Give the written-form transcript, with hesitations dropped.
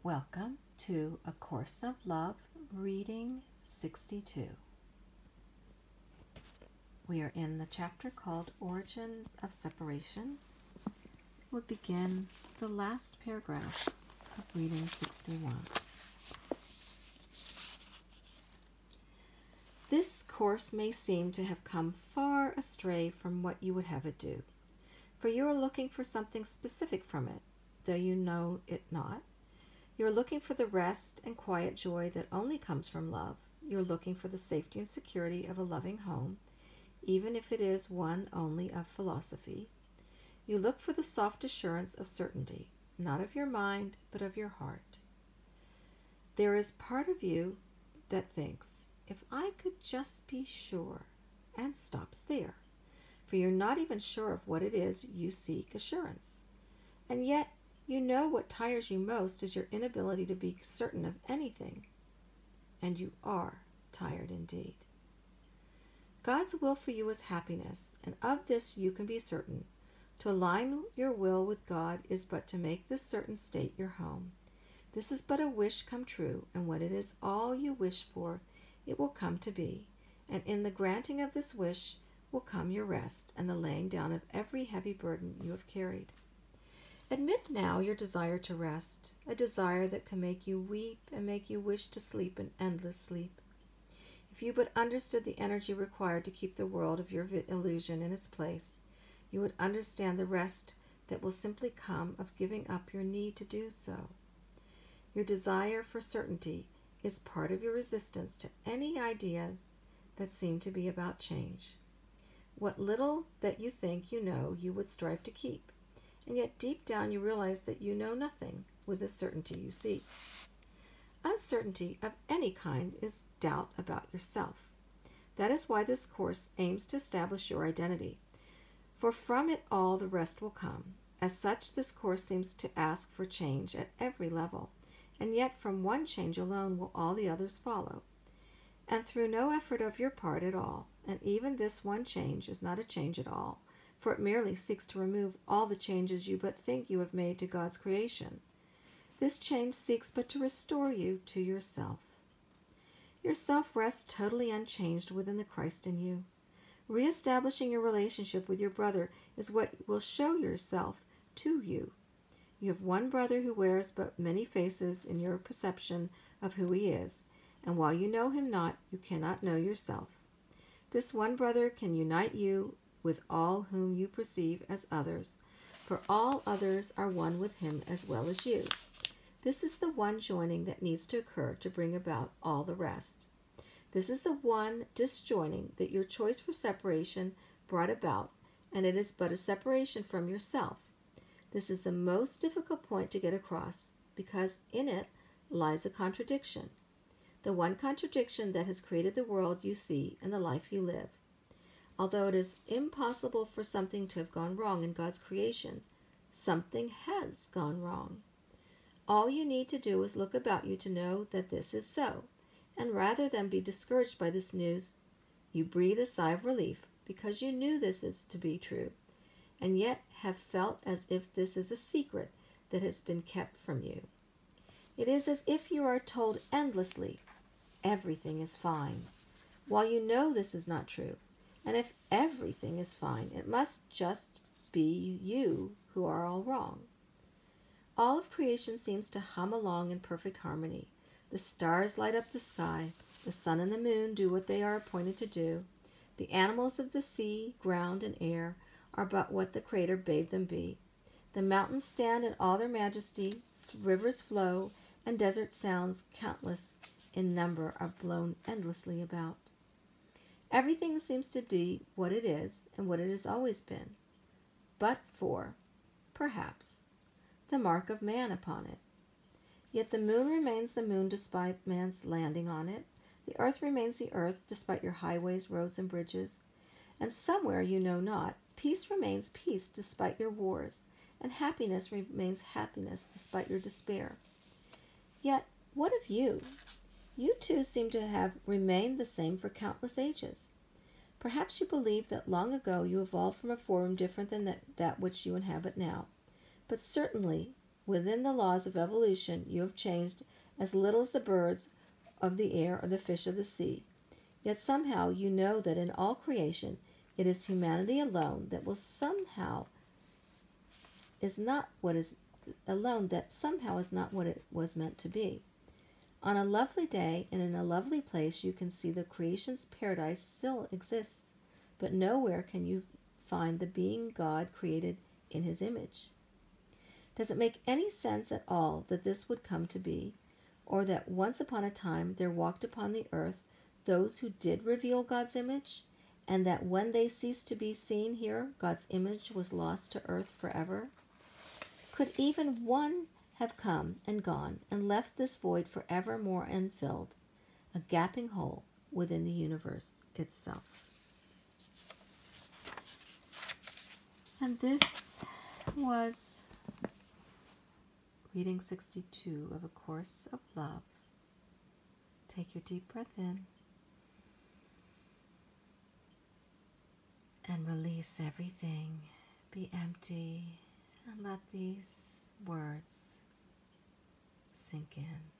Welcome to A Course of Love, Reading 62. We are in the chapter called Origins of Separation. We'll begin the last paragraph of Reading 61. This course may seem to have come far astray from what you would have it do, for you are looking for something specific from it, though you know it not. You are looking for the rest and quiet joy that only comes from love. You are looking for the safety and security of a loving home, even if it is one only of philosophy. You look for the soft assurance of certainty, not of your mind, but of your heart. There is part of you that thinks, if I could just be sure, and stops there, for you're not even sure of what it is you seek assurance. And yet, you know what tires you most is your inability to be certain of anything. And you are tired indeed. God's will for you is happiness, and of this you can be certain. To align your will with God is but to make this certain state your home. This is but a wish come true, and when it is all you wish for, it will come to be. And in the granting of this wish will come your rest, and the laying down of every heavy burden you have carried. Admit now your desire to rest, a desire that can make you weep and make you wish to sleep an endless sleep. If you but understood the energy required to keep the world of your illusion in its place, you would understand the rest that will simply come of giving up your need to do so. Your desire for certainty is part of your resistance to any ideas that seem to be about change. What little that you think you know, you would strive to keep. And yet deep down you realize that you know nothing with the certainty you seek. Uncertainty of any kind is doubt about yourself. That is why this course aims to establish your identity, for from it all the rest will come. As such, this course seems to ask for change at every level, and yet from one change alone will all the others follow. And through no effort of your part at all, and even this one change is not a change at all, for it merely seeks to remove all the changes you but think you have made to God's creation. This change seeks but to restore you to yourself. Yourself rests totally unchanged within the Christ in you. Reestablishing your relationship with your brother is what will show yourself to you. You have one brother who wears but many faces in your perception of who he is, and while you know him not, you cannot know yourself. This one brother can unite you with all whom you perceive as others, for all others are one with him as well as you. This is the one joining that needs to occur to bring about all the rest. This is the one disjoining that your choice for separation brought about, and it is but a separation from yourself. This is the most difficult point to get across, because in it lies a contradiction, the one contradiction that has created the world you see and the life you live. Although it is impossible for something to have gone wrong in God's creation, something has gone wrong. All you need to do is look about you to know that this is so, and rather than be discouraged by this news, you breathe a sigh of relief because you knew this is to be true, and yet have felt as if this is a secret that has been kept from you. It is as if you are told endlessly, everything is fine, while you know this is not true. And if everything is fine, it must just be you who are all wrong. All of creation seems to hum along in perfect harmony. The stars light up the sky. The sun and the moon do what they are appointed to do. The animals of the sea, ground, and air are but what the Creator bade them be. The mountains stand in all their majesty, rivers flow, and desert sounds countless in number are blown endlessly about. Everything seems to be what it is and what it has always been, but for, perhaps, the mark of man upon it. Yet the moon remains the moon despite man's landing on it. The earth remains the earth despite your highways, roads, and bridges. And somewhere you know not, peace remains peace despite your wars, and happiness remains happiness despite your despair. Yet, what of you? You too seem to have remained the same for countless ages. Perhaps you believe that long ago you evolved from a form different than that which you inhabit now. But certainly within the laws of evolution, you have changed as little as the birds of the air or the fish of the sea. Yet somehow you know that in all creation it is humanity alone that will somehow is not what is alone that somehow is not what it was meant to be. On a lovely day and in a lovely place you can see the creation's paradise still exists, but nowhere can you find the being God created in his image. Does it make any sense at all that this would come to be, or that once upon a time there walked upon the earth those who did reveal God's image, and that when they ceased to be seen here, God's image was lost to earth forever? Could even one have come and gone and left this void forevermore unfilled, a gaping hole within the universe itself? And this was reading 62 of A Course of Love. Take your deep breath in and release everything. Be empty and let these words sink in.